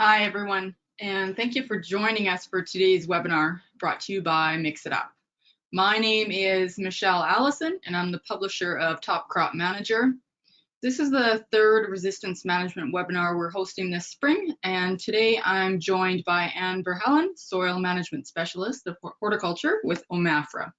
Hi, everyone, and thank you for joining us for today's webinar brought to you by Mix It Up. My name is Michelle Allison, and I'm the publisher of Top Crop Manager. This is the third resistance management webinar we're hosting this spring, and today I'm joined by Anne Verhallen, Soil Management Specialist of Horticulture with OMAFRA.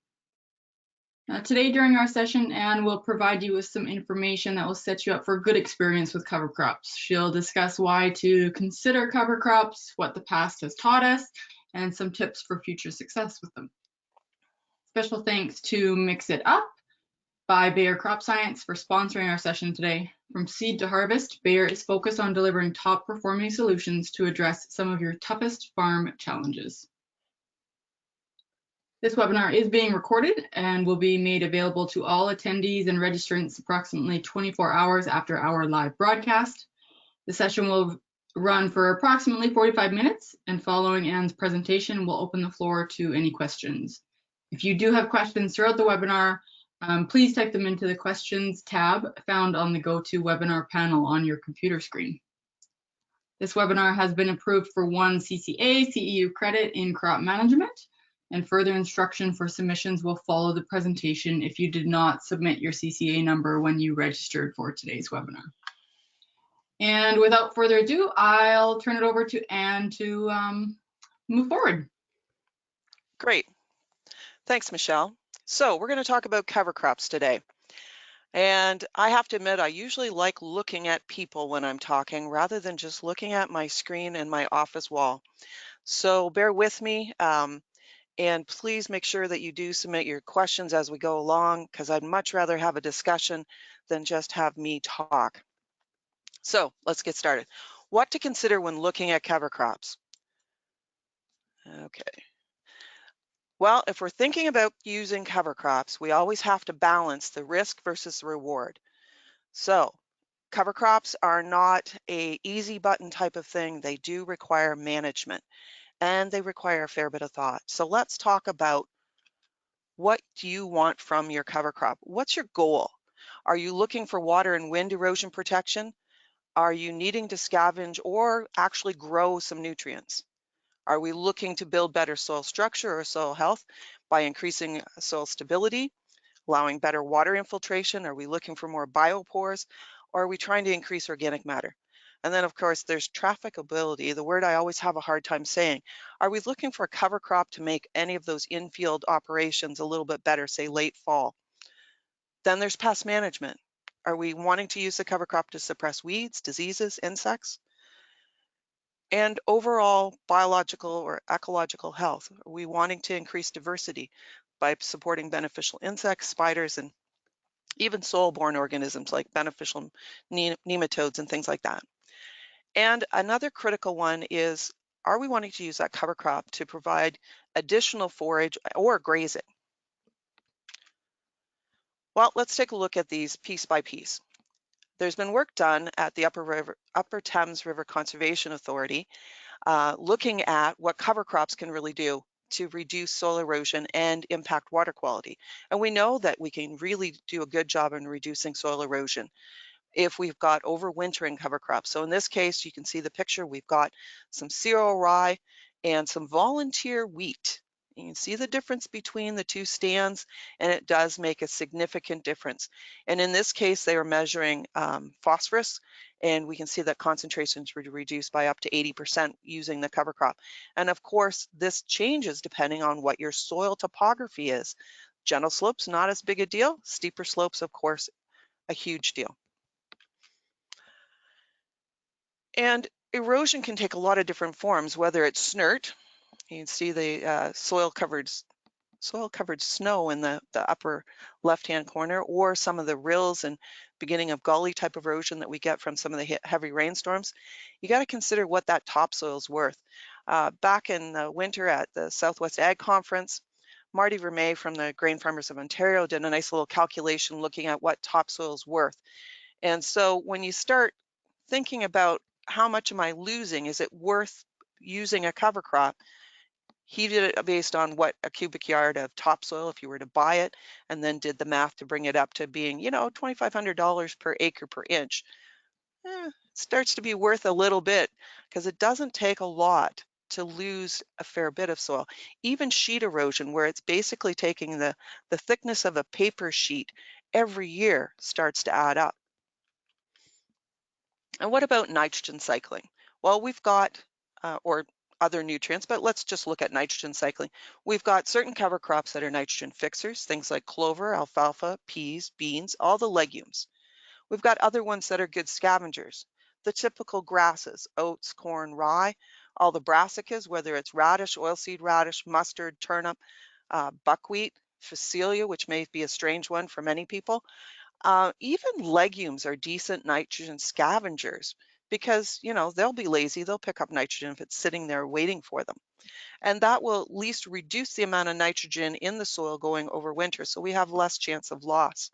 Today during our session, Anne will provide you with some information that will set you up for a good experience with cover crops. She'll discuss why to consider cover crops, what the past has taught us, and some tips for future success with them. Special thanks to Mix It Up by Bayer Crop Science for sponsoring our session today. From seed to harvest, Bayer is focused on delivering top performing solutions to address some of your toughest farm challenges. This webinar is being recorded and will be made available to all attendees and registrants approximately 24 hours after our live broadcast. The session will run for approximately 45 minutes, and following Anne's presentation, we'll open the floor to any questions. If you do have questions throughout the webinar, please type them into the questions tab found on the GoToWebinar panel on your computer screen. This webinar has been approved for 1 CCA CEU credit in crop management, and further instruction for submissions will follow the presentation if you did not submit your CCA number when you registered for today's webinar. And without further ado, I'll turn it over to Anne to move forward. Great. Thanks, Michelle. So we're going to talk about cover crops today. And I have to admit, I usually like looking at people when I'm talking rather than just looking at my screen and my office wall. So bear with me. And please make sure that you do submit your questions as we go along, because I'd much rather have a discussion than just have me talk. So let's get started. What to consider when looking at cover crops? Okay. Well, if we're thinking about using cover crops, we always have to balance the risk versus the reward. So cover crops are not an easy button type of thing. They do require management, and they require a fair bit of thought. So let's talk about what do you want from your cover crop? What's your goal? Are you looking for water and wind erosion protection? Are you needing to scavenge or actually grow some nutrients? Are we looking to build better soil structure or soil health by increasing soil stability, allowing better water infiltration? Are we looking for more biopores, or are we trying to increase organic matter? And then, of course, there's trafficability, the word I always have a hard time saying. Are we looking for a cover crop to make any of those in-field operations a little bit better, say late fall? Then there's pest management. Are we wanting to use the cover crop to suppress weeds, diseases, insects? And overall biological or ecological health. Are we wanting to increase diversity by supporting beneficial insects, spiders, and even soil-borne organisms like beneficial nematodes and things like that? And another critical one is, are we wanting to use that cover crop to provide additional forage or grazing? Well, let's take a look at these piece by piece. There's been work done at the Upper Thames River Conservation Authority looking at what cover crops can really do to reduce soil erosion and impact water quality. And we know that we can really do a good job in reducing soil erosion if we've got overwintering cover crops. So in this case, you can see the picture, we've got some cereal rye and some volunteer wheat. You can see the difference between the two stands, and it does make a significant difference. And in this case, they were measuring phosphorus, and we can see that concentrations were reduced by up to 80% using the cover crop. And of course, this changes depending on what your soil topography is. Gentle slopes, not as big a deal. Steeper slopes, of course, a huge deal. And erosion can take a lot of different forms, whether it's snert. You can see the soil-covered snow in the upper left-hand corner, or some of the rills and beginning of gully type of erosion that we get from some of the heavy rainstorms. You got to consider what that topsoil is worth. Back in the winter at the Southwest Ag Conference, Marty Vermey from the Grain Farmers of Ontario did a nice little calculation looking at what topsoil is worth. And so when you start thinking about how much am I losing, is it worth using a cover crop? He did it based on what a cubic yard of topsoil, if you were to buy it, and then did the math to bring it up to being, you know, $2,500 per acre per inch. it starts to be worth a little bit because it doesn't take a lot to lose a fair bit of soil. Even sheet erosion, where it's basically taking the thickness of a paper sheet every year, starts to add up. And what about nitrogen cycling? Well, we've got, or other nutrients, but let's just look at nitrogen cycling. We've got certain cover crops that are nitrogen fixers, things like clover, alfalfa, peas, beans, all the legumes. We've got other ones that are good scavengers. The typical grasses, oats, corn, rye, all the brassicas, whether it's radish, oilseed radish, mustard, turnip, buckwheat, phacelia, which may be a strange one for many people. Even legumes are decent nitrogen scavengers because, they'll be lazy. They'll pick up nitrogen if it's sitting there waiting for them. And that will at least reduce the amount of nitrogen in the soil going over winter. So we have less chance of loss.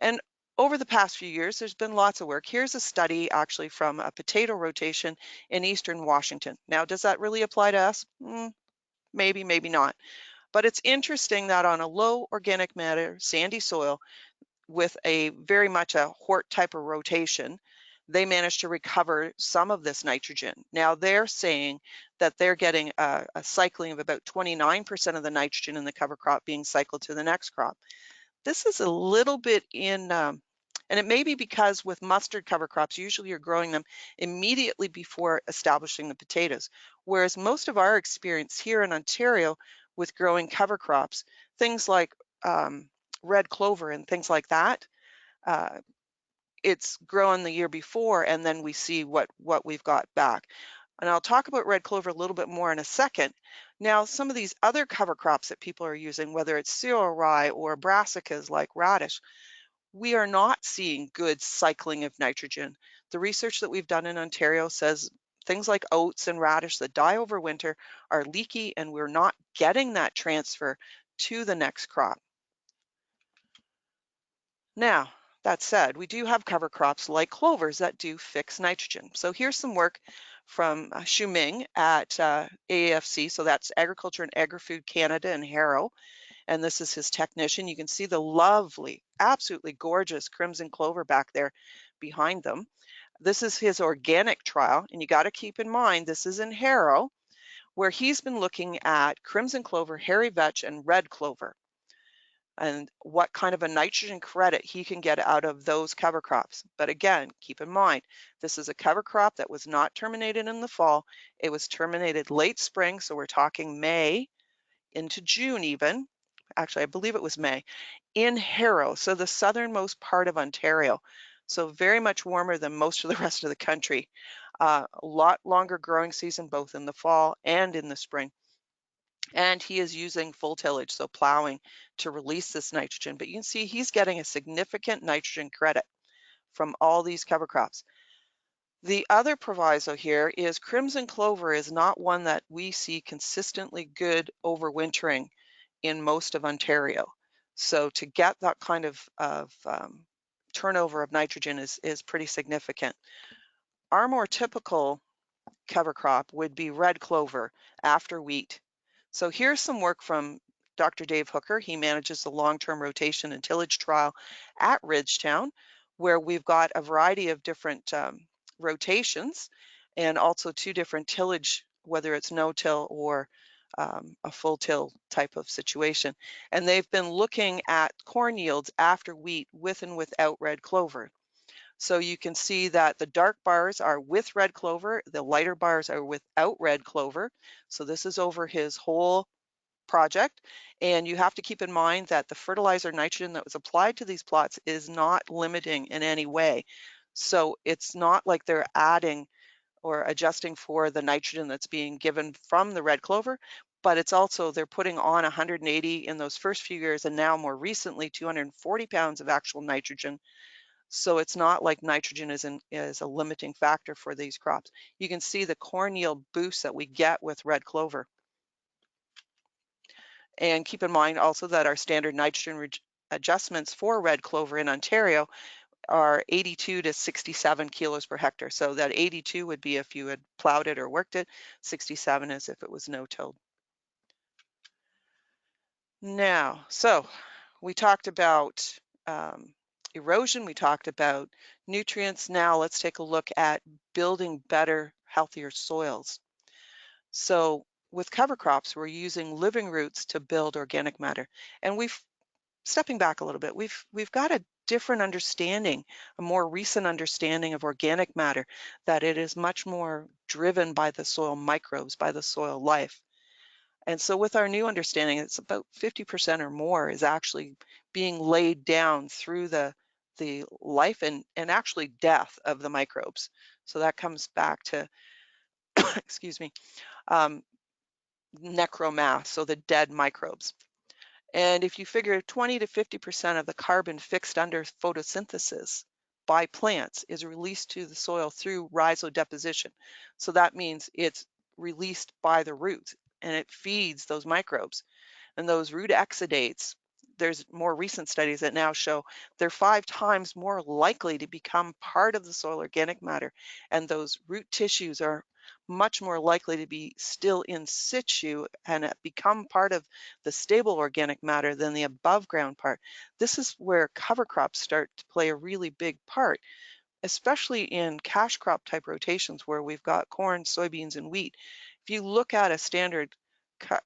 And over the past few years, there's been lots of work. Here's a study actually from a potato rotation in Eastern Washington. Now, does that really apply to us? Maybe, maybe not. But it's interesting that on a low organic matter, sandy soil, with a very much a hort type of rotation, they managed to recover some of this nitrogen. Now they're saying that they're getting a cycling of about 29% of the nitrogen in the cover crop being cycled to the next crop. This is a little bit and it may be because with mustard cover crops, usually you're growing them immediately before establishing the potatoes. Whereas most of our experience here in Ontario with growing cover crops, things like red clover and things like that, uh, it's grown the year before and then we see what we've got back. And I'll talk about red clover a little bit more in a second. Now, some of these other cover crops that people are using, whether it's cereal rye or brassicas like radish, we are not seeing good cycling of nitrogen. The research that we've done in Ontario says things like oats and radish that die over winter are leaky and we're not getting that transfer to the next crop. Now, that said, we do have cover crops like clovers that do fix nitrogen. So here's some work from Xu Ming at AAFC, so that's Agriculture and Agri-Food Canada in Harrow, and this is his technician. You can see the lovely, absolutely gorgeous crimson clover back there behind them. This is his organic trial, and you got to keep in mind this is in Harrow, where he's been looking at crimson clover, hairy vetch, and red clover, and what kind of a nitrogen credit he can get out of those cover crops. But again, keep in mind, this is a cover crop that was not terminated in the fall. It was terminated late spring, so we're talking May into June even. Actually, I believe it was May, in Harrow, so the southernmost part of Ontario. So very much warmer than most of the rest of the country. A lot longer growing season, both in the fall and in the spring. And he is using full tillage, so plowing, to release this nitrogen. But you can see he's getting a significant nitrogen credit from all these cover crops. The other proviso here is crimson clover is not one that we see consistently good overwintering in most of Ontario. So to get that kind of turnover of nitrogen is pretty significant. Our more typical cover crop would be red clover after wheat. So here's some work from Dr. Dave Hooker. He manages the long-term rotation and tillage trial at Ridgetown, where we've got a variety of different rotations and also 2 different tillage, whether it's no-till or a full till type of situation. And they've been looking at corn yields after wheat with and without red clover. So you can see that the dark bars are with red clover, the lighter bars are without red clover. So this is over his whole project. And you have to keep in mind that the fertilizer nitrogen that was applied to these plots is not limiting in any way. So it's not like they're adding or adjusting for the nitrogen that's being given from the red clover, but it's also they're putting on 180 in those first few years and now more recently 240 pounds of actual nitrogen. So it's not like nitrogen is a limiting factor for these crops. You can see the corn yield boost that we get with red clover. And keep in mind also that our standard nitrogen adjustments for red clover in Ontario are 82 to 67 kilos per hectare. So that 82 would be if you had plowed it or worked it, 67 is if it was no-tilled. Now, so we talked about erosion, we talked about nutrients. Now let's take a look at building better, healthier soils. So with cover crops, we're using living roots to build organic matter. And stepping back a little bit, we've got a different understanding, a more recent understanding of organic matter, that it is much more driven by the soil microbes, by the soil life. And so with our new understanding, it's about 50% or more is actually being laid down through the life and actually death of the microbes. So that comes back to, excuse me, um, necromass, so the dead microbes. And if you figure 20 to 50% of the carbon fixed under photosynthesis by plants is released to the soil through rhizodeposition. So that means it's released by the roots and it feeds those microbes. And those root exudates, there's more recent studies that now show they're 5 times more likely to become part of the soil organic matter. And those root tissues are much more likely to be still in situ and become part of the stable organic matter than the above ground part. This is where cover crops start to play a really big part, especially in cash crop type rotations where we've got corn, soybeans, and wheat. If you look at a standard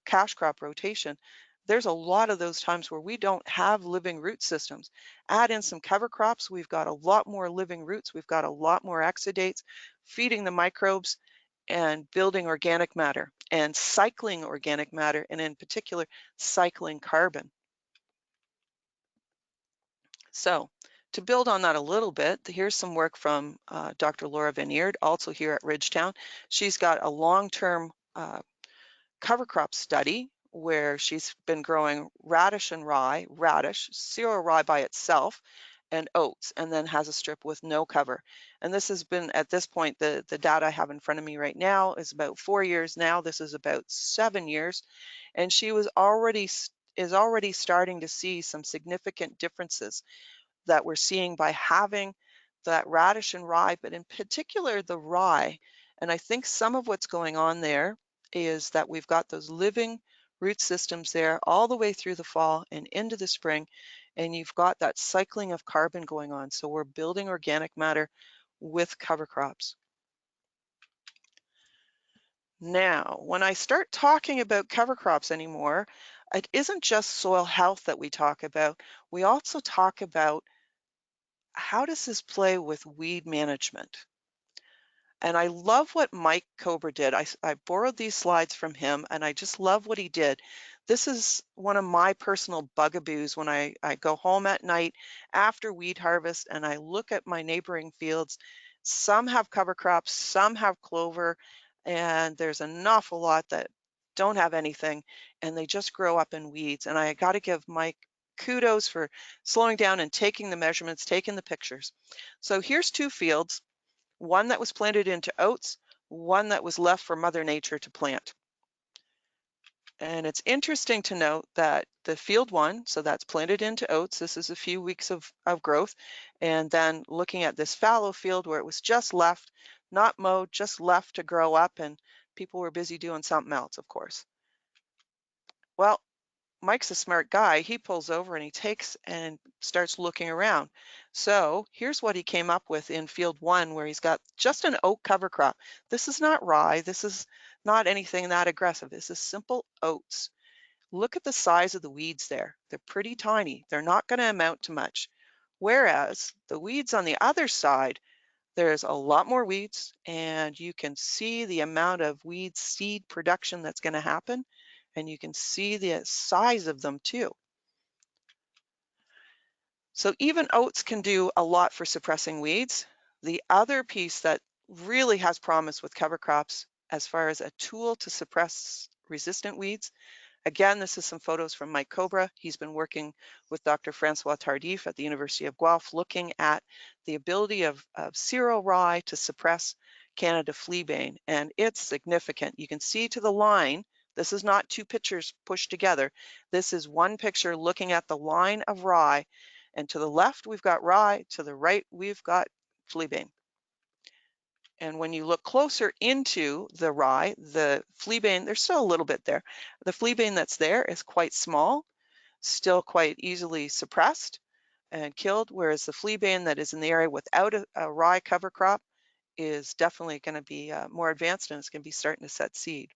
cash crop rotation, there's a lot of those times where we don't have living root systems. Add in some cover crops, we've got a lot more living roots, we've got a lot more exudates feeding the microbes and building organic matter and cycling organic matter, and in particular, cycling carbon. So to build on that a little bit, here's some work from Dr. Laura Van Eerd, also here at Ridgetown. She's got a long-term cover crop study where she's been growing radish and rye, cereal rye by itself, and oats, and then has a strip with no cover. And this has been, at this point, the data I have in front of me right now is about 4 years now. This is about 7 years. And she is already starting to see some significant differences that we're seeing by having that radish and rye, but in particular the rye. And I think some of what's going on there is that we've got those living root systems there all the way through the fall and into the spring, and you've got that cycling of carbon going on. So we're building organic matter with cover crops. Now, when I start talking about cover crops anymore, it isn't just soil health that we talk about. We also talk about how does this play with weed management? And I love what Mike Cobra did. I borrowed these slides from him, and I just love what he did. This is one of my personal bugaboos when I go home at night after weed harvest and I look at my neighboring fields. Some have cover crops, some have clover, and there's an awful lot that don't have anything, and they just grow up in weeds. And I got to give Mike kudos for slowing down and taking the measurements, taking the pictures. So here's 2 fields. One that was planted into oats, one that was left for Mother Nature to plant. And it's interesting to note that the field 1, so that's planted into oats, this is a few weeks of growth, and then looking at this fallow field where it was just left, not mowed, just left to grow up, and people were busy doing something else, of course. Well, Mike's a smart guy. He pulls over and he takes and starts looking around. So here's what he came up with in field 1, where he's got just an oat cover crop. This is not rye. This is not anything that aggressive. This is simple oats. Look at the size of the weeds there. They're pretty tiny. They're not going to amount to much. Whereas the weeds on the other side, there's a lot more weeds, and you can see the amount of weed seed production that's going to happen. And you can see the size of them too. So even oats can do a lot for suppressing weeds. The other piece that really has promise with cover crops as far as a tool to suppress resistant weeds. Again, this is some photos from Mike Cobra. He's been working with Dr. Francois Tardif at the University of Guelph, looking at the ability of cereal rye to suppress Canada fleabane, and it's significant. You can see to the line, this is not 2 pictures pushed together. This is 1 picture looking at the line of rye, and to the left, we've got rye, to the right, we've got fleabane. And when you look closer into the rye, the fleabane, there's still a little bit there. The fleabane that's there is quite small, still quite easily suppressed. and killed, whereas the fleabane that is in the area without a rye cover crop is definitely going to be more advanced, and it's going to be starting to set seed.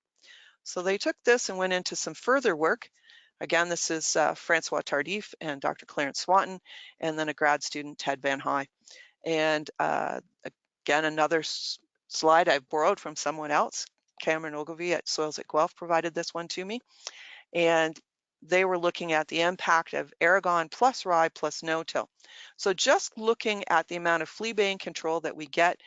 So they took this and went into some further work. Again, this is Francois Tardif and Dr. Clarence Swanton, and then a grad student, Ted Van High. And again, another slide I've borrowed from someone else. Cameron Ogilvie at Soils at Guelph provided this one to me. And they were looking at the impact of Aragon plus rye plus no-till. So just looking at the amount of fleabane control that we get,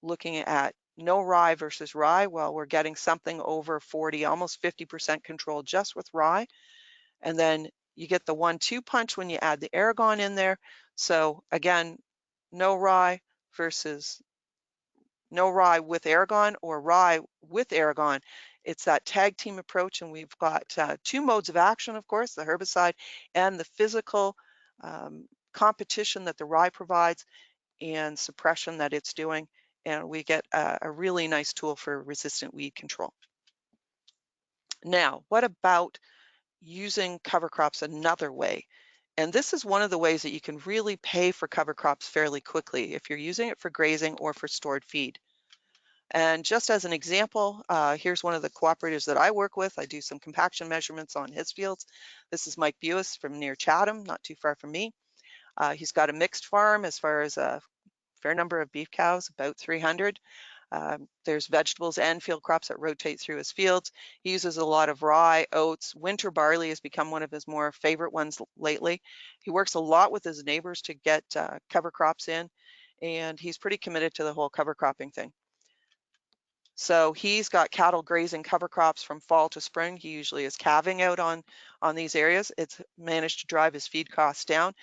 looking at no rye versus rye, well, we're getting something over 40, almost 50% control just with rye. And then you get the 1-2 punch when you add the Aragon in there. So again, no rye versus no rye with Aragon or rye with Aragon. It's that tag team approach, and we've got two modes of action, of course, the herbicide and the physical competition that the rye provides and suppression that it's doing. And we get a really nice tool for resistant weed control. Now, what about using cover crops another way? And this is one of the ways that you can really pay for cover crops fairly quickly if you're using it for grazing or for stored feed. And just as an example, here's one of the cooperatives that I work with. I do some compaction measurements on his fields. This is Mike Buis from near Chatham, not too far from me. He's got a mixed farm as far as a fair number of beef cows, about 300. There's vegetables and field crops that rotate through his fields. He uses a lot of rye, oats. Winter barley has become one of his more favorite ones lately. He works a lot with his neighbors to get cover crops in, and he's pretty committed to the whole cover cropping thing. So he's got cattle grazing cover crops from fall to spring. He usually is calving out on these areas. It's managed to drive his feed costs down.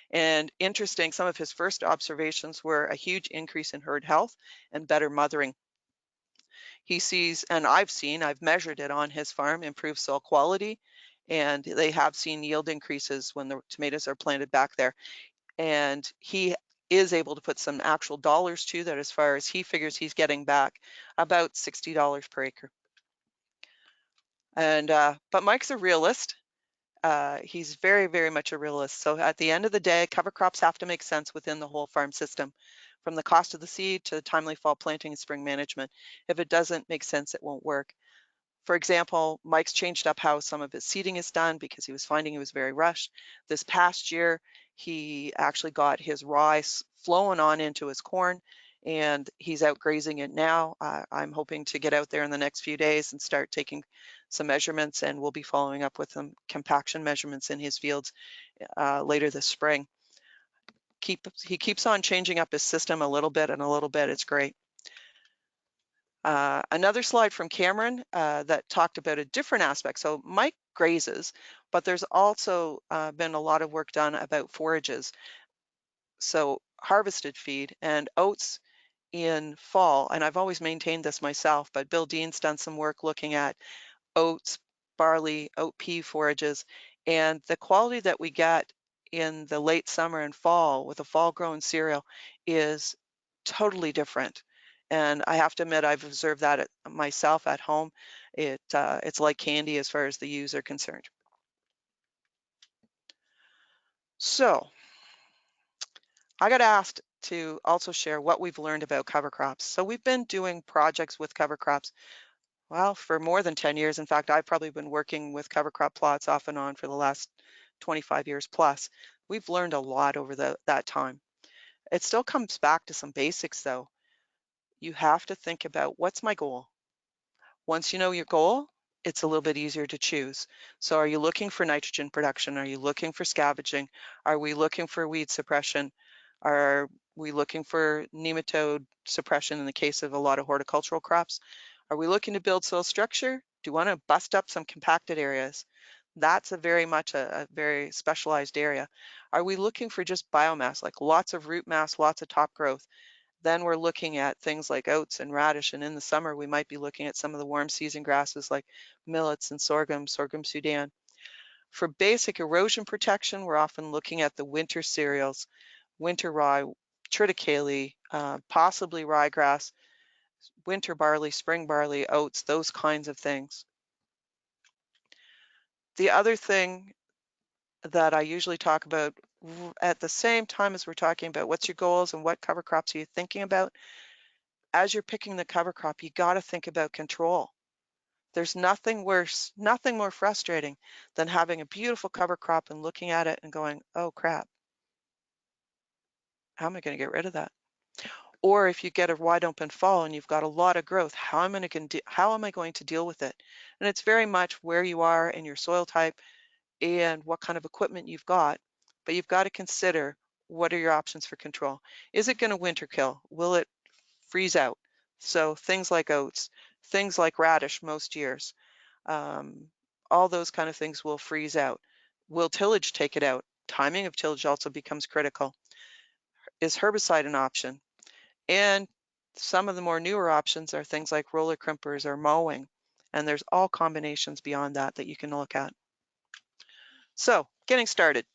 And interesting, some of his first observations were a huge increase in herd health and better mothering. He sees, and I've measured it on his farm, improved soil quality, and they have seen yield increases when the tomatoes are planted back there. And he is able to put some actual dollars to that as far as he figures he's getting back about $60 per acre. And but Mike's a realist. He's very, very much a realist. So at the end of the day, cover crops have to make sense within the whole farm system, from the cost of the seed to timely fall planting and spring management. If it doesn't make sense, it won't work. For example, Mike's changed up how some of his seeding is done because he was finding he was very rushed. This past year, he actually got his rye flowing on into his corn, and he's out grazing it now. I'm hoping to get out there in the next few days and start taking some measurements, and we'll be following up with some compaction measurements in his fields later this spring. He keeps on changing up his system a little bit and a little bit. It's great. Another slide from Cameron that talked about a different aspect. So Mike grazes, but there's also been a lot of work done about forages. So harvested feed and oats in fall, and I've always maintained this myself, but Bill Dean's done some work looking at oats, barley, oat pea forages, and the quality that we get in the late summer and fall with a fall grown cereal is totally different. And I have to admit, I've observed that myself at home. It's like candy as far as the ewes are concerned. So I got asked to also share what we've learned about cover crops. So we've been doing projects with cover crops, well, for more than 10 years. In fact, I've probably been working with cover crop plots off and on for the last 25 years plus. We've learned a lot over that time. It still comes back to some basics though. You have to think about, what's my goal? Once you know your goal, it's a little bit easier to choose. So are you looking for nitrogen production? Are you looking for scavenging? Are we looking for weed suppression? Are we looking for nematode suppression in the case of a lot of horticultural crops? Are we looking to build soil structure? Do you want to bust up some compacted areas? That's a very much a very specialized area. Are we looking for just biomass, like lots of root mass, lots of top growth? Then we're looking at things like oats and radish, and in the summer we might be looking at some of the warm season grasses like millets and sorghum Sudan. For basic erosion protection, we're often looking at the winter cereals, winter rye, triticale, possibly ryegrass, winter barley, spring barley, oats, those kinds of things. The other thing that I usually talk about at the same time as we're talking about what's your goals and what cover crops are you thinking about, as you're picking the cover crop, you got to think about control. There's nothing worse, nothing more frustrating than having a beautiful cover crop and looking at it and going, oh crap, how am I going to get rid of that? Or if you get a wide open fall and you've got a lot of growth, how am I going to deal with it? And it's very much where you are in your soil type and what kind of equipment you've got, but you've got to consider what are your options for control. Is it going to winter kill? Will it freeze out? So things like oats, things like radish most years, um, all those kind of things will freeze out. Will tillage take it out? Timing of tillage also becomes critical. Is herbicide an option? And some of the more newer options are things like roller crimpers or mowing. And there's all combinations beyond that that you can look at. So getting started.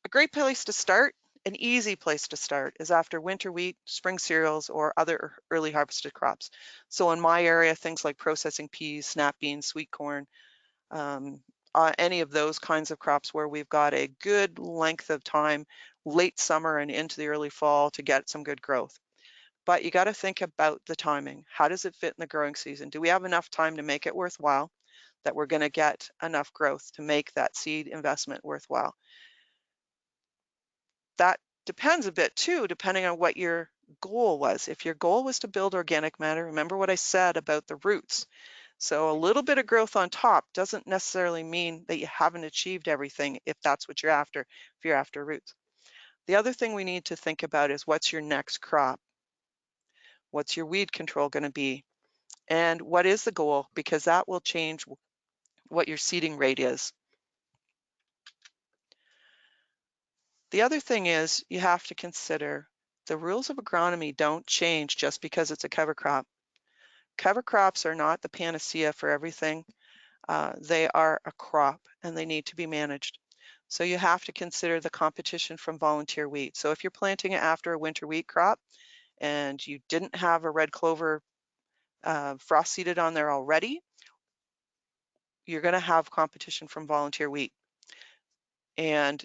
A great place to start, an easy place to start, is after winter wheat, spring cereals, or other early harvested crops. So in my area, things like processing peas, snap beans, sweet corn, any of those kinds of crops where we've got a good length of time, late summer and into the early fall to get some good growth. But you got to think about the timing. How does it fit in the growing season? Do we have enough time to make it worthwhile, that we're going to get enough growth to make that seed investment worthwhile? That depends a bit too, depending on what your goal was. If your goal was to build organic matter, remember what I said about the roots. So a little bit of growth on top doesn't necessarily mean that you haven't achieved everything if that's what you're after, if you're after roots. The other thing we need to think about is what's your next crop? What's your weed control going to be? And what is the goal? Because that will change what your seeding rate is. The other thing is you have to consider the rules of agronomy don't change just because it's a cover crop. Cover crops are not the panacea for everything. They are a crop and they need to be managed. So you have to consider the competition from volunteer wheat. So if you're planting it after a winter wheat crop and you didn't have a red clover frost seeded on there already, you're going to have competition from volunteer wheat. And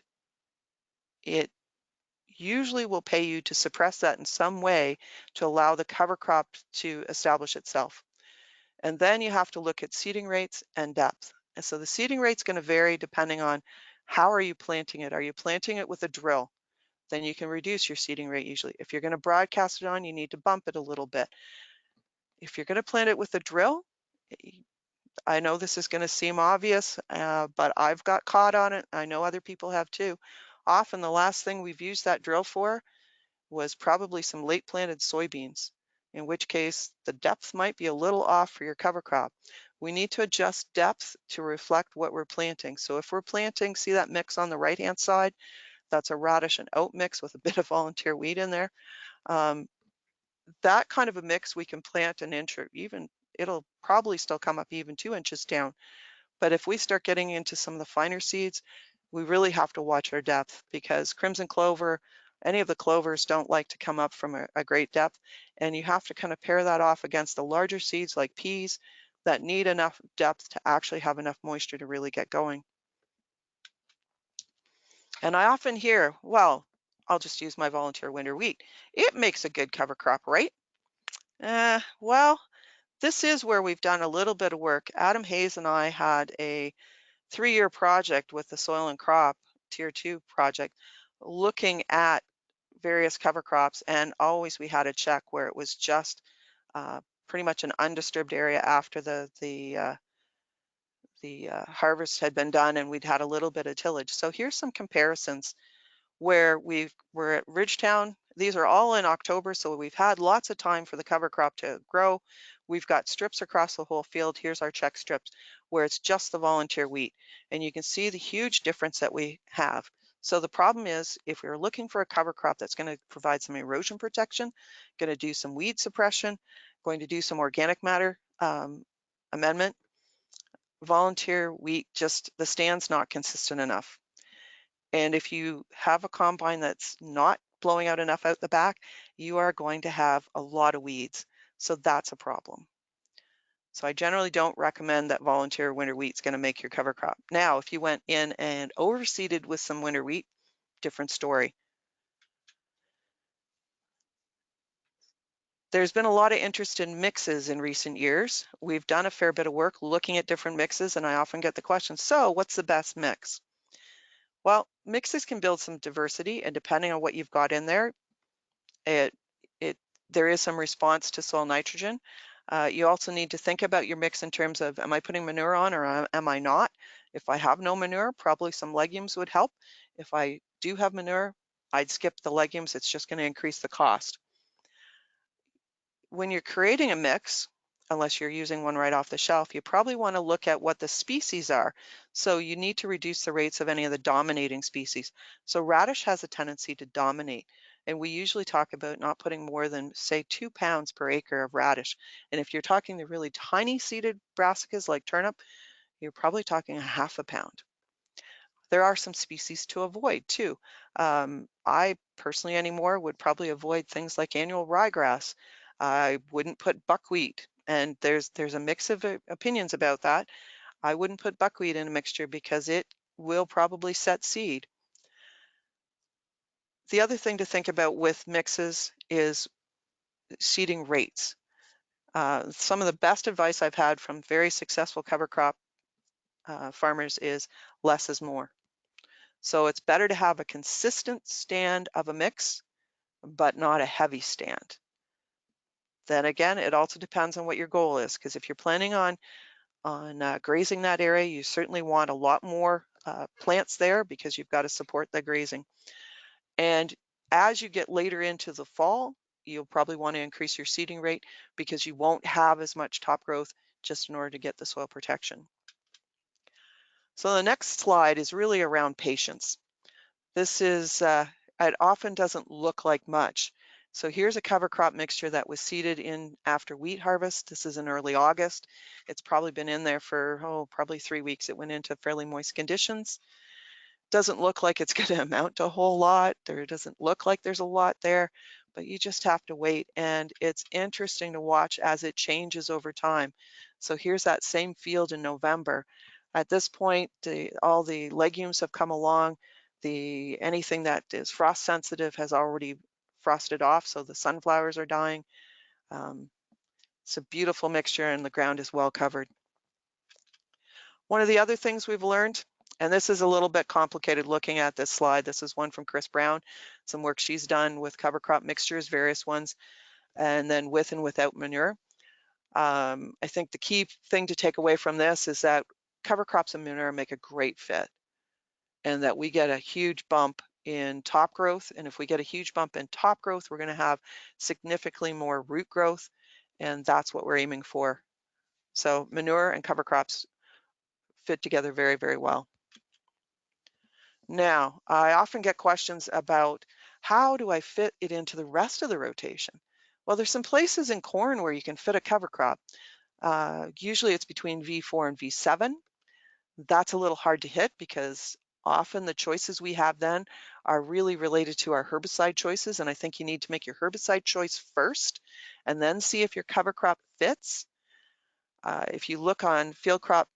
it usually will pay you to suppress that in some way to allow the cover crop to establish itself. And then you have to look at seeding rates and depth. And so the seeding rate's going to vary depending on how are you planting it. Are you planting it with a drill? Then you can reduce your seeding rate usually. If you're going to broadcast it on, you need to bump it a little bit. If you're going to plant it with a drill, I know this is going to seem obvious, but I've got caught on it. I know other people have too. Often the last thing we've used that drill for was probably some late planted soybeans, in which case the depth might be a little off for your cover crop. We need to adjust depth to reflect what we're planting. So if we're planting, see that mix on the right-hand side? That's a radish and oat mix with a bit of volunteer wheat in there. That kind of a mix we can plant an inch or even, it'll probably still come up even 2 inches down. But if we start getting into some of the finer seeds, we really have to watch our depth because crimson clover, any of the clovers don't like to come up from a great depth. And you have to kind of pair that off against the larger seeds like peas that need enough depth to actually have enough moisture to really get going. And I often hear, well, I'll just use my volunteer winter wheat. It makes a good cover crop, right? Well, this is where we've done a little bit of work. Adam Hayes and I had a 3-year project with the Soil and Crop Tier 2 project looking at various cover crops, and always we had a check where it was just pretty much an undisturbed area after the harvest had been done and we'd had a little bit of tillage. So here's some comparisons where we're at Ridgetown. These are all in October, so we've had lots of time for the cover crop to grow. We've got strips across the whole field. Here's our check strips where it's just the volunteer wheat. And you can see the huge difference that we have. So the problem is if we're looking for a cover crop that's going to provide some erosion protection, going to do some weed suppression, going to do some organic matter amendment, volunteer wheat, just the stand's not consistent enough. And if you have a combine that's not blowing out enough out the back, you are going to have a lot of weeds. So that's a problem. So I generally don't recommend that volunteer winter wheat's going to make your cover crop. Now, if you went in and overseeded with some winter wheat, different story. There's been a lot of interest in mixes in recent years. We've done a fair bit of work looking at different mixes, and I often get the question, so what's the best mix? Well, mixes can build some diversity, and depending on what you've got in there, it there is some response to soil nitrogen. You also need to think about your mix in terms of, am I putting manure on or am I not? If I have no manure, probably some legumes would help. If I do have manure, I'd skip the legumes. It's just going to increase the cost. When you're creating a mix, unless you're using one right off the shelf, you probably want to look at what the species are. So you need to reduce the rates of any of the dominating species. So radish has a tendency to dominate. And we usually talk about not putting more than, say, 2 pounds per acre of radish. And if you're talking the really tiny seeded brassicas like turnip, you're probably talking a half a pound. There are some species to avoid too. I personally anymore would probably avoid things like annual ryegrass. I wouldn't put buckwheat, and there's a mix of opinions about that. I wouldn't put buckwheat in a mixture because it will probably set seed. The other thing to think about with mixes is seeding rates. Some of the best advice I've had from very successful cover crop farmers is less is more. So it's better to have a consistent stand of a mix, but not a heavy stand. Then again, it also depends on what your goal is, because if you're planning on grazing that area, you certainly want a lot more plants there because you've got to support the grazing. And as you get later into the fall, you'll probably want to increase your seeding rate because you won't have as much top growth just in order to get the soil protection. So the next slide is really around patience. This is, it often doesn't look like much. So here's a cover crop mixture that was seeded in after wheat harvest. This is in early August. It's probably been in there for, probably 3 weeks. It went into fairly moist conditions. Doesn't look like it's going to amount to a whole lot. There doesn't look like there's a lot there, but you just have to wait. And it's interesting to watch as it changes over time. So here's that same field in November. At this point, all the legumes have come along. Anything that is frost sensitive has already frosted off, so the sunflowers are dying. It's a beautiful mixture and the ground is well covered. One of the other things we've learned, and this is a little bit complicated looking at this slide. This is one from Chris Brown, some work she's done with cover crop mixtures, various ones, and then with and without manure. I think the key thing to take away from this is that cover crops and manure make a great fit, and that we get a huge bump in top growth. And if we get a huge bump in top growth, we're going to have significantly more root growth, and that's what we're aiming for. So manure and cover crops fit together very, very well. Now, I often get questions about how do I fit it into the rest of the rotation? Well, there's some places in corn where you can fit a cover crop. Usually it's between V4 and V7. That's a little hard to hit because often the choices we have then are really related to our herbicide choices. And I think you need to make your herbicide choice first and then see if your cover crop fits. If you look on Field Crop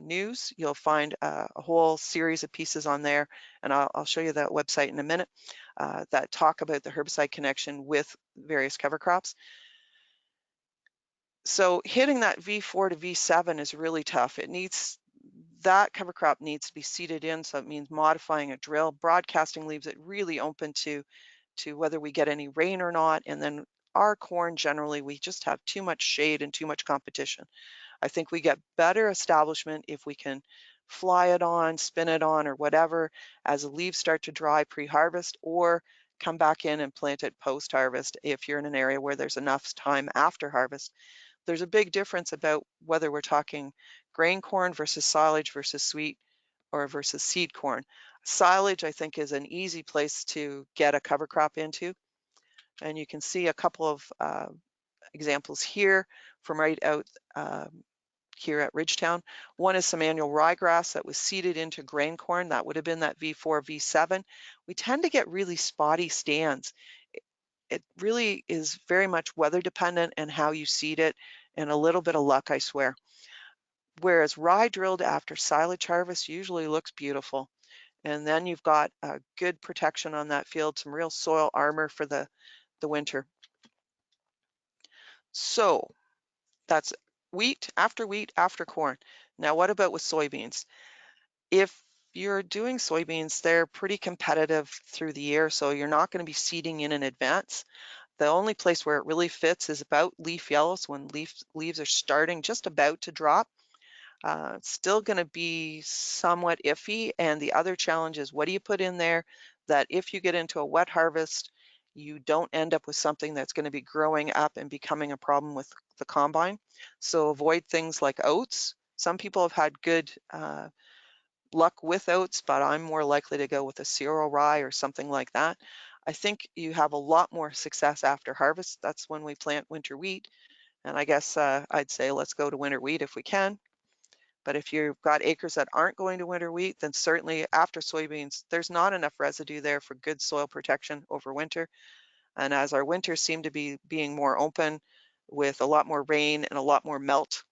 News, you'll find a whole series of pieces on there, and I'll show you that website in a minute, that talk about the herbicide connection with various cover crops. So hitting that V4 to V7 is really tough. That cover crop needs to be seeded in, so it means modifying a drill. Broadcasting leaves it really open to whether we get any rain or not, and then our corn generally, we just have too much shade and too much competition. I think we get better establishment if we can fly it on, spin it on, or whatever as the leaves start to dry pre-harvest, or come back in and plant it post-harvest if you're in an area where there's enough time after harvest. There's a big difference about whether we're talking grain corn versus silage versus sweet or versus seed corn. Silage, I think, is an easy place to get a cover crop into. And you can see a couple of examples here from right out here at Ridgetown. One is some annual ryegrass that was seeded into grain corn. That would have been that V4, V7. We tend to get really spotty stands. It really is very much weather dependent and how you seed it, and a little bit of luck, I swear. Whereas rye drilled after silage harvest usually looks beautiful. And then you've got a good protection on that field, some real soil armor for the winter. So that's wheat after corn. Now, what about with soybeans? If you're doing soybeans, they're pretty competitive through the year, so you're not going to be seeding in advance. The only place where it really fits is about leaf yellows, when leaves are starting just about to drop. It's still going to be somewhat iffy. And the other challenge is, what do you put in there that if you get into a wet harvest, you don't end up with something that's going to be growing up and becoming a problem with the combine. So avoid things like oats. Some people have had good luck with oats, but I'm more likely to go with a cereal rye or something like that. I think you have a lot more success after harvest. That's when we plant winter wheat. And I guess I'd say let's go to winter wheat if we can. But if you've got acres that aren't going to winter wheat, then certainly after soybeans, there's not enough residue there for good soil protection over winter. And as our winters seem to be being more open with a lot more rain and a lot more melt,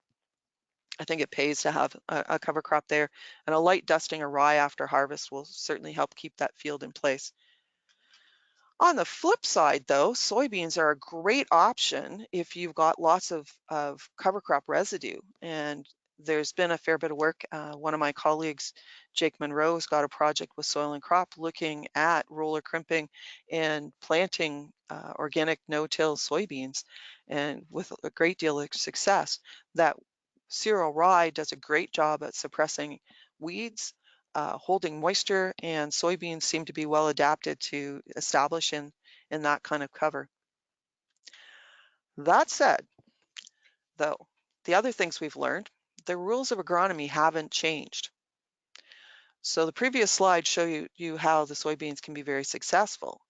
I think it pays to have a cover crop there. And a light dusting of rye after harvest will certainly help keep that field in place. On the flip side, though, soybeans are a great option if you've got lots of cover crop residue. And there's been a fair bit of work. One of my colleagues, Jake Monroe's got a project with Soil and Crop looking at roller crimping and planting organic no-till soybeans, and with a great deal of success. That cereal rye does a great job at suppressing weeds, holding moisture, and soybeans seem to be well adapted to establish in that kind of cover. That said, though, the other things we've learned, the rules of agronomy haven't changed. So the previous slide showed you how the soybeans can be very successful.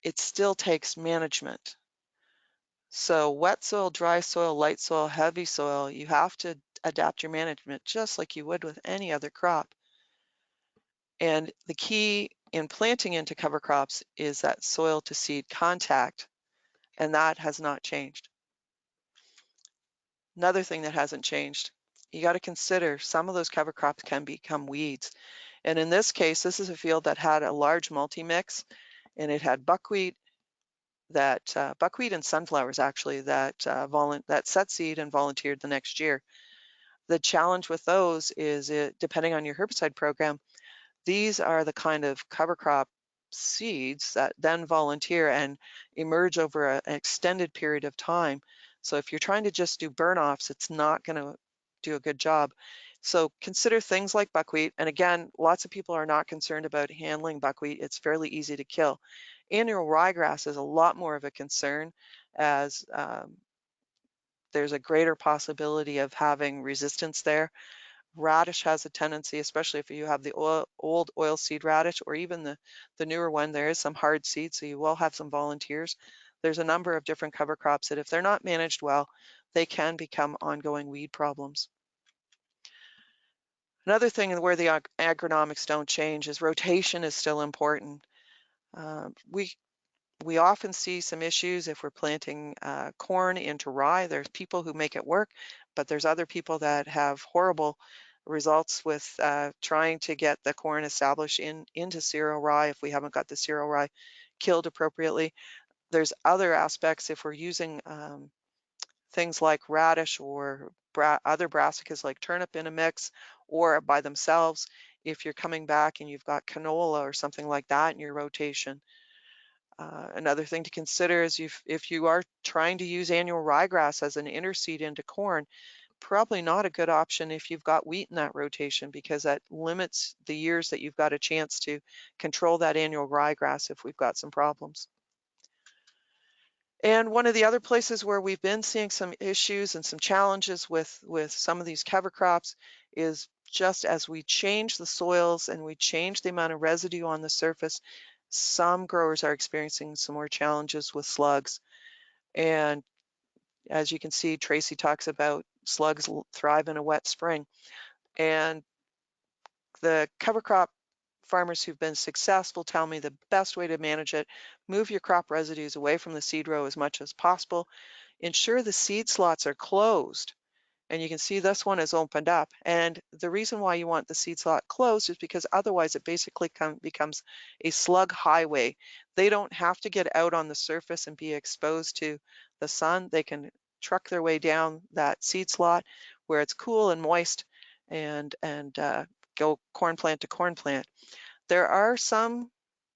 It still takes management. So wet soil, dry soil, light soil, heavy soil, you have to adapt your management just like you would with any other crop. And the key in planting into cover crops is that soil to seed contact, and that has not changed. Another thing that hasn't changed, you got to consider some of those cover crops can become weeds. And in this case, this is a field that had a large multi-mix, and it had buckwheat, buckwheat and sunflowers actually that set seed and volunteered the next year. The challenge with those is, depending on your herbicide program, these are the kind of cover crop seeds that then volunteer and emerge over an extended period of time. So if you're trying to just do burn-offs, it's not going to do a good job. So consider things like buckwheat. And again, lots of people are not concerned about handling buckwheat. It's fairly easy to kill. Annual ryegrass is a lot more of a concern, as there's a greater possibility of having resistance there. Radish has a tendency, especially if you have the old oil seed radish, or even the newer one, there is some hard seed, so you will have some volunteers. There's a number of different cover crops that if they're not managed well, they can become ongoing weed problems. Another thing where the agronomics don't change is rotation is still important. We often see some issues if we're planting corn into rye. There's people who make it work, but there's other people that have horrible results with trying to get the corn established into cereal rye if we haven't got the cereal rye killed appropriately. There's other aspects if we're using things like radish or other brassicas like turnip in a mix or by themselves. If you're coming back and you've got canola or something like that in your rotation. Another thing to consider is if you are trying to use annual ryegrass as an interseed into corn, probably not a good option if you've got wheat in that rotation, because that limits the years that you've got a chance to control that annual ryegrass if we've got some problems. And one of the other places where we've been seeing some issues and some challenges with some of these cover crops is just as we change the soils and we change the amount of residue on the surface, some growers are experiencing some more challenges with slugs. And as you can see, Tracy talks about slugs thrive in a wet spring. And the cover crop farmers who've been successful tell me the best way to manage it, move your crop residues away from the seed row as much as possible. Ensure the seed slots are closed. And you can see this one is opened up. And the reason why you want the seed slot closed is because otherwise it basically becomes a slug highway. They don't have to get out on the surface and be exposed to the sun. They can truck their way down that seed slot where it's cool and moist and go corn plant to corn plant. There are some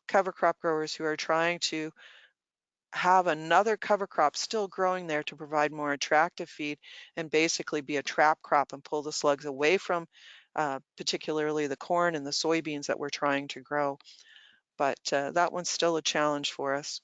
cover crop growers who are trying to have another cover crop still growing there to provide more attractive feed and basically be a trap crop and pull the slugs away from particularly the corn and the soybeans that we're trying to grow. But that one's still a challenge for us.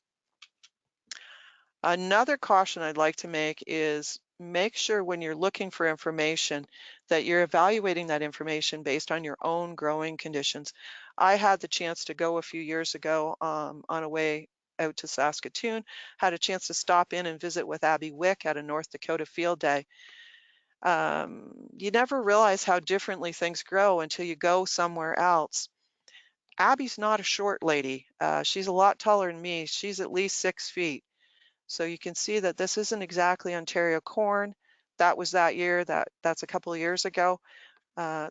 Another caution I'd like to make is make sure when you're looking for information that you're evaluating that information based on your own growing conditions. I had the chance to go a few years ago on a way out to Saskatoon, had a chance to stop in and visit with Abby Wick at a North Dakota field day. You never realize how differently things grow until you go somewhere else. Abby's not a short lady. She's a lot taller than me. She's at least 6 feet. So you can see that this isn't exactly Ontario corn. That was that year, that's a couple of years ago.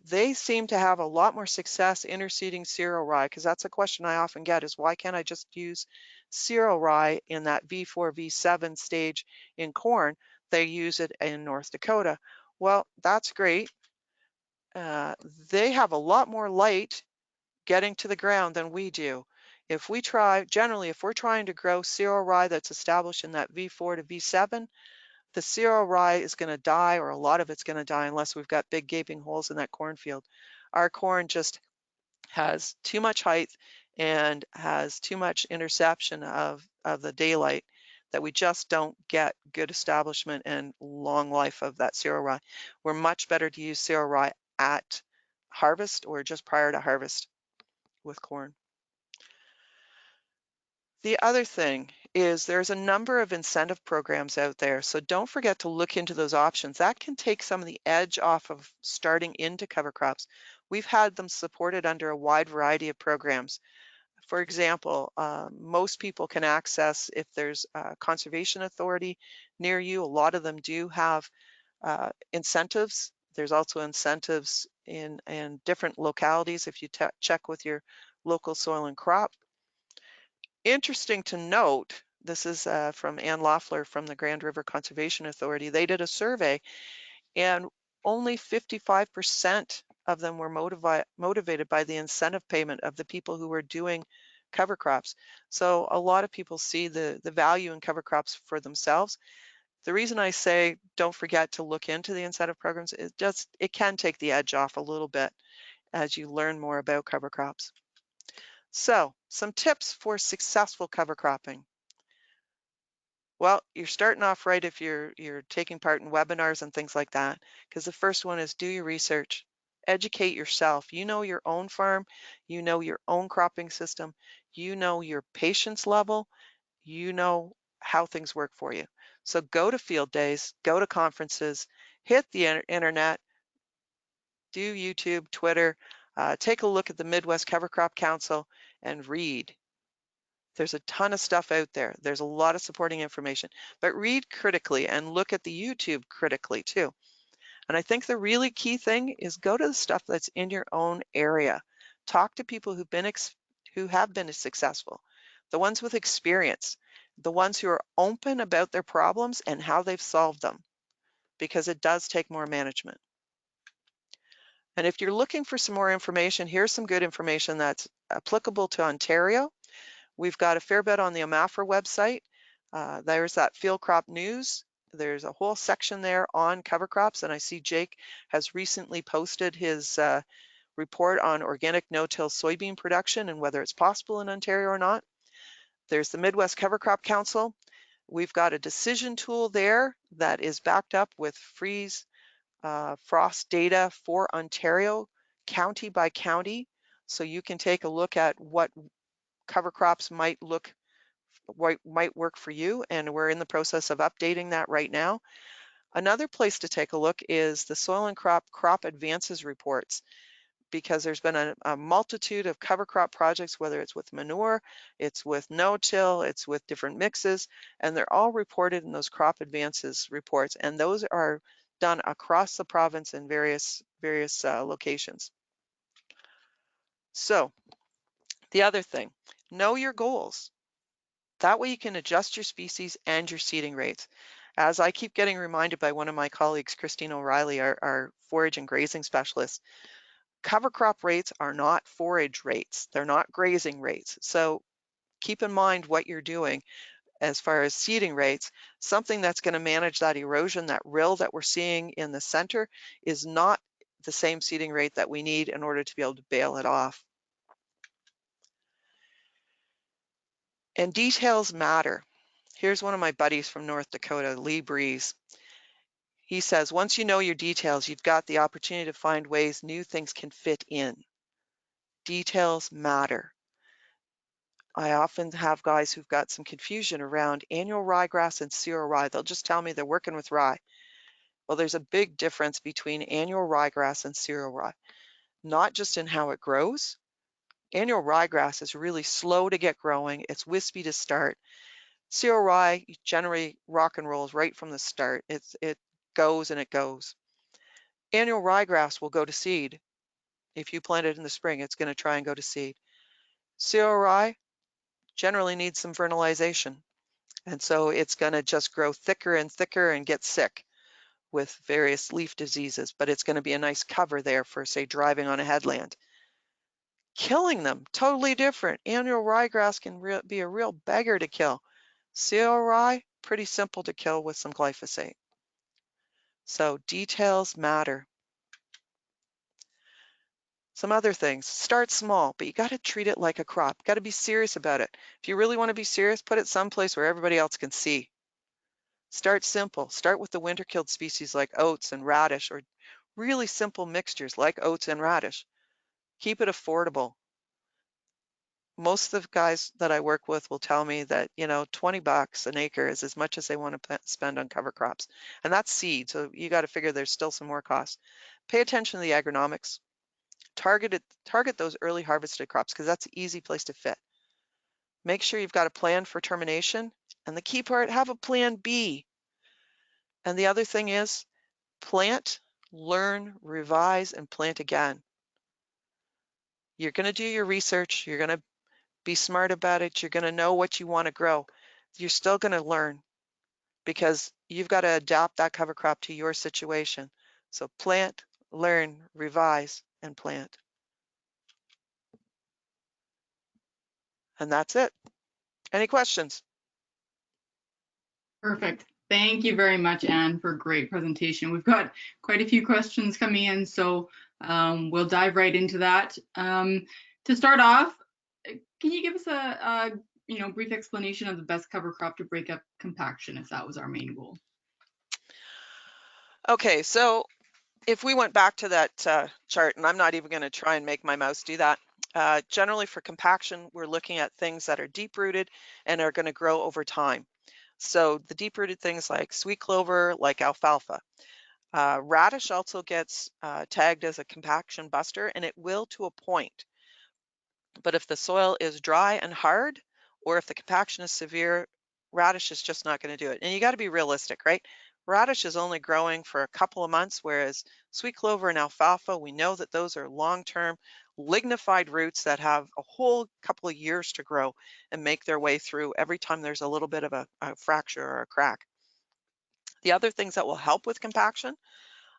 They seem to have a lot more success interseeding cereal rye, because that's a question I often get is why can't I just use cereal rye in that V4, V7 stage in corn? They use it in North Dakota. Well, that's great. They have a lot more light getting to the ground than we do. If we try, generally, if we're trying to grow cereal rye that's established in that V4 to V7, the cereal rye is going to die, or a lot of it's going to die unless we've got big gaping holes in that cornfield. Our corn just has too much height and has too much interception of the daylight that we just don't get good establishment and long life of that cereal rye. We're much better to use cereal rye at harvest or just prior to harvest with corn. The other thing is there's a number of incentive programs out there, so don't forget to look into those options. That can take some of the edge off of starting into cover crops. We've had them supported under a wide variety of programs. For example, most people can access, if there's a conservation authority near you, a lot of them do have incentives. There's also incentives in different localities if you check with your local soil and crop. Interesting to note, this is from Ann Loeffler from the Grand River Conservation Authority. They did a survey and only 55% of them were motivated by the incentive payment of the people who were doing cover crops. So a lot of people see the value in cover crops for themselves. The reason I say don't forget to look into the incentive programs, it can take the edge off a little bit as you learn more about cover crops. So some tips for successful cover cropping. Well, you're starting off right if you're taking part in webinars and things like that, because the first one is do your research, educate yourself. You know your own farm, you know your own cropping system, you know your patience level, you know how things work for you. So go to field days, go to conferences, hit the internet, do YouTube, Twitter, take a look at the Midwest Cover Crop Council and read. There's a ton of stuff out there. There's a lot of supporting information, but read critically and look at the YouTube critically too. And I think the really key thing is go to the stuff that's in your own area. Talk to people who have been successful, the ones with experience, the ones who are open about their problems and how they've solved them, because it does take more management. And if you're looking for some more information, here's some good information that's applicable to Ontario. We've got a fair bit on the OMAFRA website. There's that field crop news. There's a whole section there on cover crops, and I see Jake has recently posted his report on organic no-till soybean production and whether it's possible in Ontario or not. There's the Midwest Cover Crop Council. We've got a decision tool there that is backed up with freeze frost data for Ontario, county by county, so you can take a look at what cover crops might work for you, and we're in the process of updating that right now. Another place to take a look is the Soil and Crop Advances reports, because there's been a multitude of cover crop projects, whether it's with manure, it's with no-till, it's with different mixes, and they're all reported in those crop advances reports, and those are done across the province in various locations. So the other thing, know your goals. That way you can adjust your species and your seeding rates. As I keep getting reminded by one of my colleagues, Christine O'Reilly, our forage and grazing specialist, cover crop rates are not forage rates. They're not grazing rates. So keep in mind what you're doing as far as seeding rates. Something that's going to manage that erosion, that rill that we're seeing in the center, is not the same seeding rate that we need in order to be able to bale it off. And details matter. Here's one of my buddies from North Dakota, Lee Breeze. He says, once you know your details, you've got the opportunity to find ways new things can fit in. Details matter. I often have guys who've got some confusion around annual ryegrass and cereal rye. They'll just tell me they're working with rye. Well, there's a big difference between annual ryegrass and cereal rye, not just in how it grows. Annual ryegrass is really slow to get growing. It's wispy to start. Cereal rye generally rock and rolls right from the start. It goes and it goes. Annual ryegrass will go to seed. If you plant it in the spring, it's going to try and go to seed. Cereal rye generally needs some vernalization. And so it's going to just grow thicker and thicker and get sick with various leaf diseases, but it's going to be a nice cover there for, say, driving on a headland. Killing them, totally different. Annual ryegrass can be a real beggar to kill. Cereal rye, pretty simple to kill with some glyphosate. So details matter. Some other things, start small, but you got to treat it like a crop. Got to be serious about it. If you really want to be serious, put it someplace where everybody else can see. Start simple. Start with the winter-killed species like oats and radish, or really simple mixtures like oats and radish. Keep it affordable. Most of the guys that I work with will tell me that, you know, 20 bucks an acre is as much as they want to spend on cover crops. And that's seed, so you got to figure there's still some more costs. Pay attention to the agronomics. Target those early harvested crops because that's an easy place to fit. Make sure you've got a plan for termination. And the key part, have a plan B. And the other thing is plant, learn, revise, and plant again. You're going to do your research. You're going to be smart about it. You're going to know what you want to grow. You're still going to learn because you've got to adapt that cover crop to your situation. So plant, learn, revise, and plant. And that's it. Any questions? Perfect. Thank you very much, Anne, for a great presentation. We've got quite a few questions coming in, so we'll dive right into that. To start off, can you give us a brief explanation of the best cover crop to break up compaction, if that was our main goal? Okay, so if we went back to that chart, and I'm not even going to try and make my mouse do that, generally for compaction, we're looking at things that are deep-rooted and are going to grow over time. So the deep-rooted things like sweet clover, like alfalfa. Radish also gets tagged as a compaction buster, and it will to a point. But if the soil is dry and hard, or if the compaction is severe, radish is just not going to do it. And you got to be realistic, right? Radish is only growing for a couple of months, whereas sweet clover and alfalfa, we know that those are long-term lignified roots that have a whole couple of years to grow and make their way through every time there's a little bit of a fracture or a crack. The other things that will help with compaction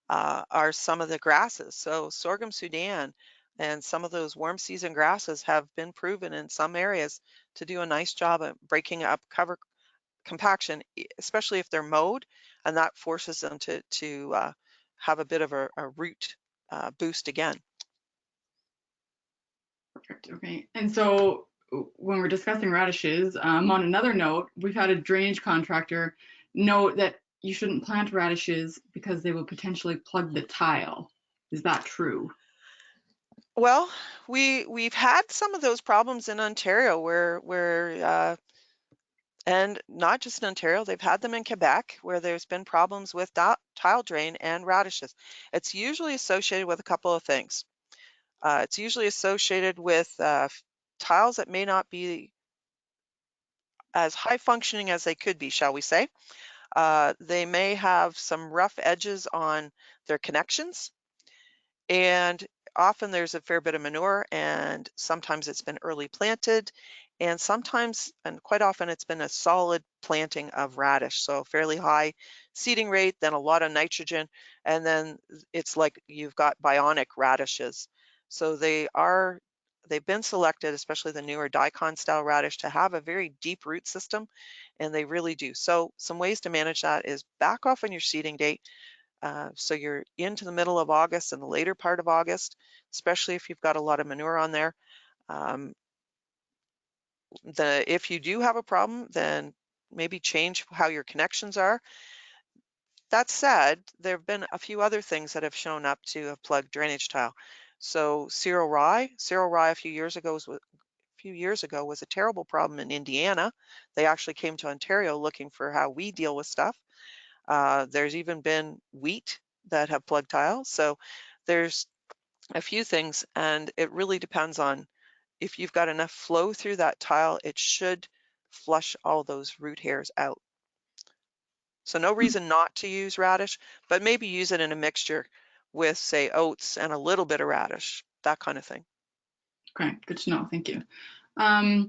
are some of the grasses. So sorghum Sudan and some of those warm season grasses have been proven in some areas to do a nice job at breaking up cover compaction, especially if they're mowed, and that forces them to have a bit of a root boost again. Perfect. Okay. And so when we're discussing radishes, on another note, we've had a drainage contractor note that you shouldn't plant radishes because they will potentially plug the tile. Is that true? Well, we've had some of those problems in Ontario where and not just in Ontario, they've had them in Quebec where there's been problems with tile drain and radishes. It's usually associated with a couple of things. It's usually associated with tiles that may not be as high functioning as they could be, shall we say. They may have some rough edges on their connections, and often there's a fair bit of manure, and sometimes it's been early planted, and sometimes, and quite often, it's been a solid planting of radish, so fairly high seeding rate, then a lot of nitrogen, and then it's like you've got bionic radishes. So they've been selected, especially the newer daikon style radish, to have a very deep root system, and they really do. So some ways to manage that is back off on your seeding date. So you're into the middle of August and the later part of August, especially if you've got a lot of manure on there. Um, if you do have a problem, then maybe change how your connections are. That said, there have been a few other things that have shown up to have plugged drainage tile. So cereal rye a few years ago was a terrible problem in Indiana. They actually came to Ontario looking for how we deal with stuff. There's even been wheat that have plug tile. So there's a few things, and it really depends on if you've got enough flow through that tile, it should flush all those root hairs out. So no reason not to use radish, but maybe use it in a mixture with, say, oats and a little bit of radish, that kind of thing. Okay, good to know. Thank you. A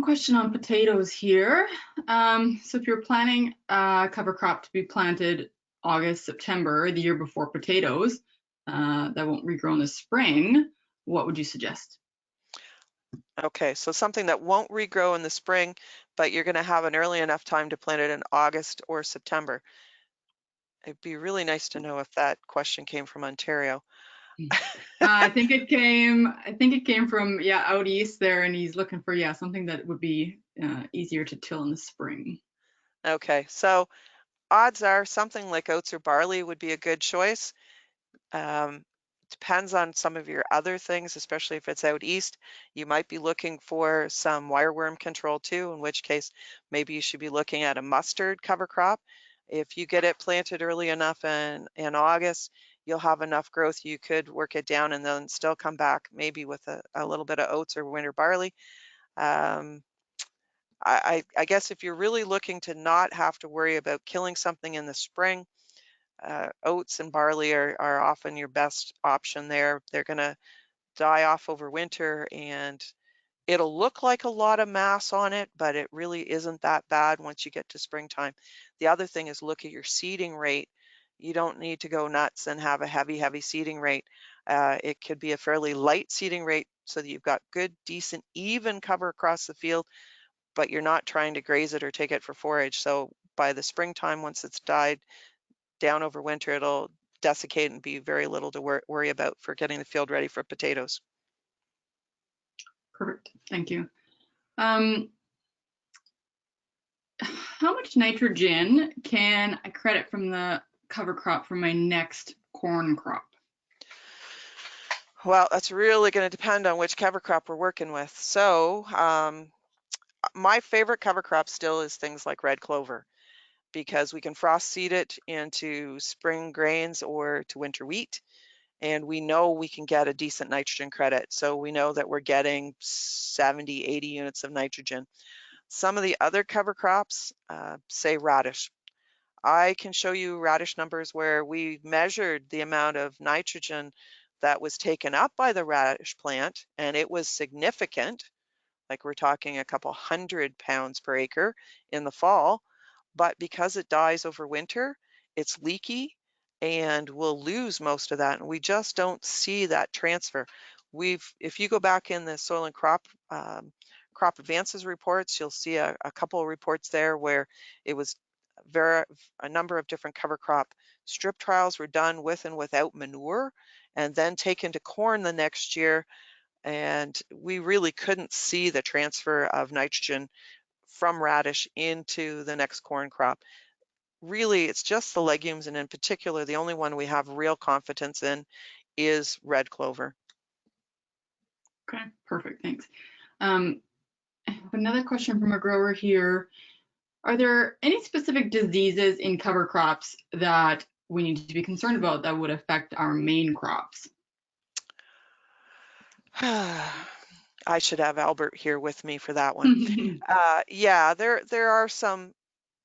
question on potatoes here. So if you're planning a cover crop to be planted August, September, the year before potatoes, that won't regrow in the spring, what would you suggest? Okay, so something that won't regrow in the spring, but you're going to have an early enough time to plant it in August or September. It'd be really nice to know if that question came from Ontario. I think it came from, yeah, out east there, and he's looking for, yeah, something that would be easier to till in the spring. Okay, so odds are something like oats or barley would be a good choice. Depends on some of your other things, especially if it's out east. You might be looking for some wireworm control too, in which case maybe you should be looking at a mustard cover crop. If you get it planted early enough in August, you'll have enough growth you could work it down and then still come back maybe with a little bit of oats or winter barley. Um, I guess if you're really looking to not have to worry about killing something in the spring, oats and barley are often your best option there. They're going to die off over winter, and it'll look like a lot of mass on it, but it really isn't that bad once you get to springtime. The other thing is look at your seeding rate. You don't need to go nuts and have a heavy seeding rate. It could be a fairly light seeding rate so that you've got good, decent, even cover across the field, but you're not trying to graze it or take it for forage. So by the springtime, once it's died down over winter, it'll desiccate and be very little to worry about for getting the field ready for potatoes. Perfect. Thank you. How much nitrogen can I credit from the cover crop for my next corn crop? Well, that's really going to depend on which cover crop we're working with. So my favorite cover crop still is things like red clover, because we can frost seed it into spring grains or to winter wheat, and we know we can get a decent nitrogen credit. So we know that we're getting 70, 80 units of nitrogen. Some of the other cover crops, say radish. I can show you radish numbers where we measured the amount of nitrogen that was taken up by the radish plant, and it was significant. Like we're talking a couple 100 pounds per acre in the fall, but because it dies over winter, it's leaky and we'll lose most of that. And we just don't see that transfer. If you go back in the soil and crop advances reports, you'll see a couple of reports there where it was a number of different cover crop strip trials were done with and without manure, and then taken to corn the next year. And we really couldn't see the transfer of nitrogen from radish into the next corn crop. Really, it's just the legumes, and in particular, the only one we have real confidence in is red clover. Okay, perfect, thanks. I have another question from a grower here. Are there any specific diseases in cover crops that we need to be concerned about that would affect our main crops? I should have Albert here with me for that one. Yeah, there are some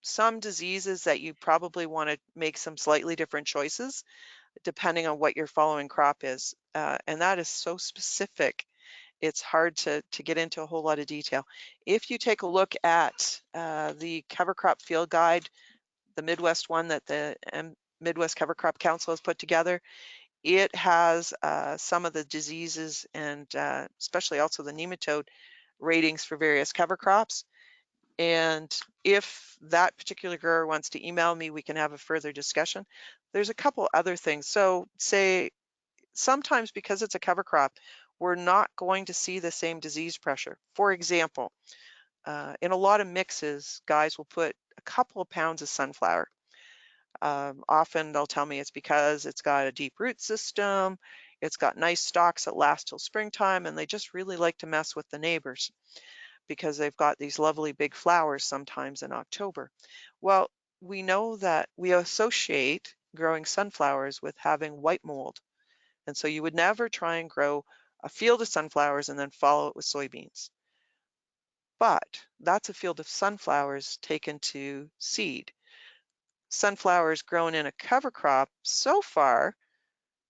some diseases that you probably want to make some slightly different choices depending on what your following crop is. And that is so specific, it's hard to get into a whole lot of detail. If you take a look at the cover crop field guide, the Midwest one that the Midwest Cover Crop Council has put together, it has some of the diseases and especially also the nematode ratings for various cover crops. And if that particular grower wants to email me, we can have a further discussion. There's a couple other things. So say sometimes because it's a cover crop, we're not going to see the same disease pressure. For example, in a lot of mixes, guys will put a couple of pounds of sunflower. Often they'll tell me it's because it's got a deep root system, it's got nice stalks that last till springtime, and they just really like to mess with the neighbors because they've got these lovely big flowers sometimes in October. Well, we know that we associate growing sunflowers with having white mold. And so you would never try and grow a field of sunflowers and then follow it with soybeans. But that's a field of sunflowers taken to seed. Sunflowers grown in a cover crop, so far,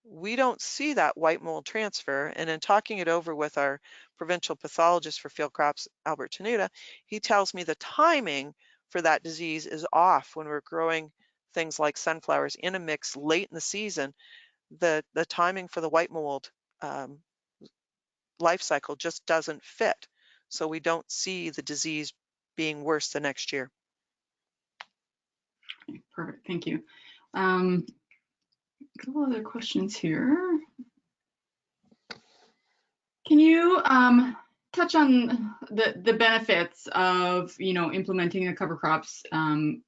we don't see that white mold transfer. And in talking it over with our provincial pathologist for field crops, Albert Tenuta, he tells me the timing for that disease is off when we're growing things like sunflowers in a mix late in the season. The timing for the white mold life cycle just doesn't fit. So we don't see the disease being worse the next year. Perfect, thank you. A couple other questions here. Can you touch on the benefits of implementing the cover crops when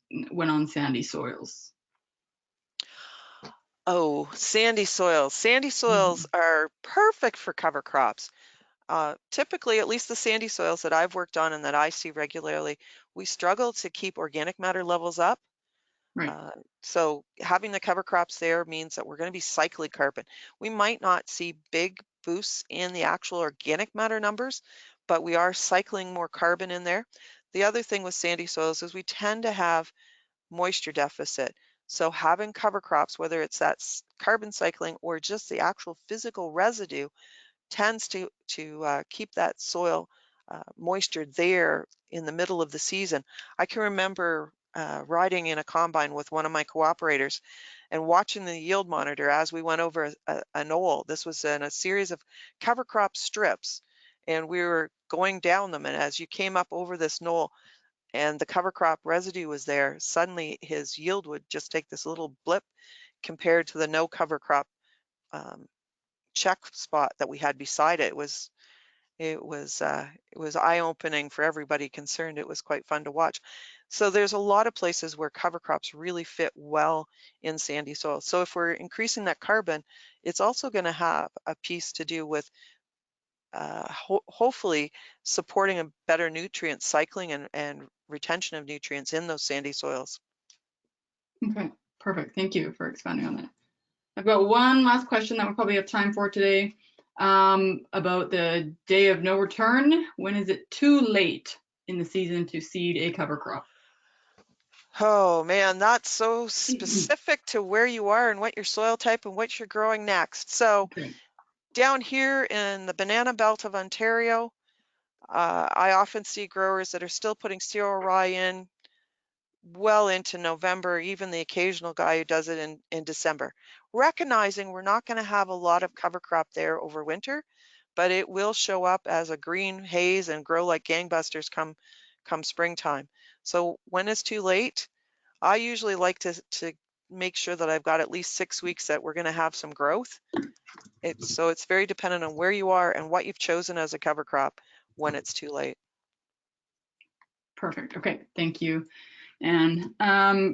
on sandy soils? Oh, sandy soils. Sandy soils are perfect for cover crops. Typically, at least the sandy soils that I've worked on and that I see regularly, we struggle to keep organic matter levels up. Right. So having the cover crops there means that we're going to be cycling carbon. We might not see big boosts in the actual organic matter numbers, but we are cycling more carbon in there. The other thing with sandy soils is we tend to have moisture deficit. So having cover crops, whether it's that carbon cycling or just the actual physical residue, tends to keep that soil moisture there in the middle of the season. I can remember riding in a combine with one of my cooperators and watching the yield monitor as we went over a knoll. This was in a series of cover crop strips, and we were going down them. And as you came up over this knoll and the cover crop residue was there, suddenly his yield would just take this little blip compared to the no cover crop check spot that we had beside it. It was eye-opening for everybody concerned. It was quite fun to watch. So there's a lot of places where cover crops really fit well in sandy soil. So if we're increasing that carbon, it's also going to have a piece to do with hopefully supporting a better nutrient cycling and retention of nutrients in those sandy soils. Okay, perfect. Thank you for expanding on that. I've got one last question that we'll probably have time for today about the day of no return. When is it too late in the season to seed a cover crop? Oh man, that's so specific to where you are and what your soil type and what you're growing next. So Okay. down here in the banana belt of Ontario, I often see growers that are still putting cereal rye in well into November, even the occasional guy who does it in December. Recognizing we're not going to have a lot of cover crop there over winter, but it will show up as a green haze and grow like gangbusters come springtime. So when it's too late, I usually like to make sure that I've got at least 6 weeks that we're going to have some growth. So it's very dependent on where you are and what you've chosen as a cover crop when it's too late. Perfect. Okay, thank you. And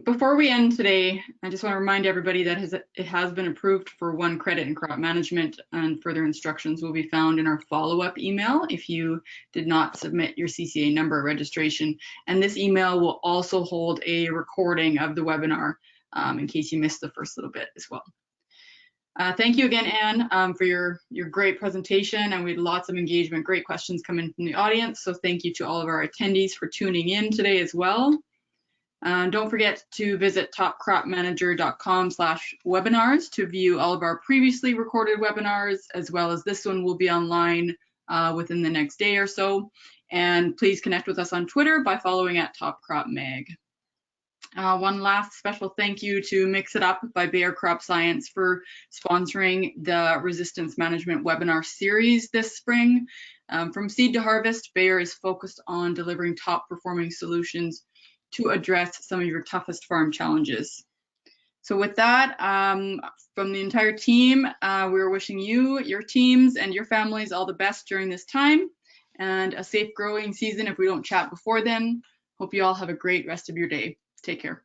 before we end today, I just want to remind everybody that it has been approved for 1 credit in crop management, and further instructions will be found in our follow-up email if you did not submit your CCA number registration. And this email will also hold a recording of the webinar in case you missed the first little bit as well. Thank you again, Anne, for your great presentation, and we had lots of engagement, great questions coming from the audience. So thank you to all of our attendees for tuning in today as well. Don't forget to visit topcropmanager.com/webinars to view all of our previously recorded webinars, as well as this one will be online within the next day or so. And please connect with us on Twitter by following at TopCropMag. One last special thank you to Mix It Up by Bayer Crop Science for sponsoring the resistance management webinar series this spring. From seed to harvest, Bayer is focused on delivering top performing solutions to address some of your toughest farm challenges. So with that, from the entire team, we're wishing you, your teams, and your families all the best during this time, and a safe growing season if we don't chat before then. Hope you all have a great rest of your day. Take care.